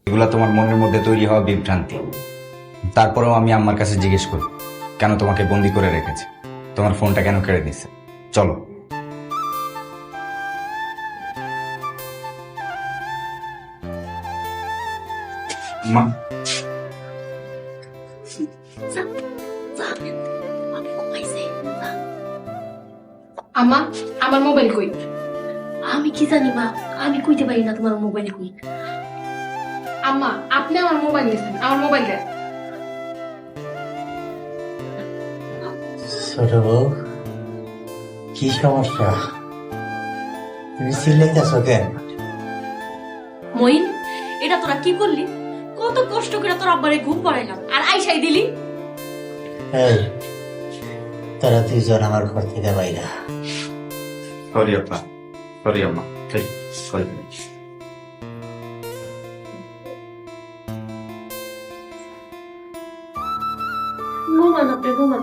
এগুলা তোমার মনের মধ্যে তৈরি হওয়া বিভ্রান্তি। তারপরেও আমি আম্মার কাছে জিজ্ঞেস করি কেন তোমাকে বন্দি করে রেখেছে, তোমার ফোনটা কেন কেড়ে নিছে। চলো। মা, আম্মা, আমার মোবাইল কই? আমি কি জানি মা, আমি কইতে পারি না তোমার মোবাইল কই। আম্মা, আপনি আমার মোবাইল নিয়েছেন, আমার মোবাইল দেন। ছোট বউ, কি সমস্যা? তুমি চিল্লাইতেছ কেন? মইন, এটা তোরা কি করলি? কত কষ্ট করে তোর আব্বারে ঘুম পাড়াইলাম আর আইসাই দিলি। এই, তোরা দুইজন আমার ঘর থেকে বাইরা। সরি আপা, সরি আম্মা, ঠিক সরি। ঘুমান আপনি ঘুমান।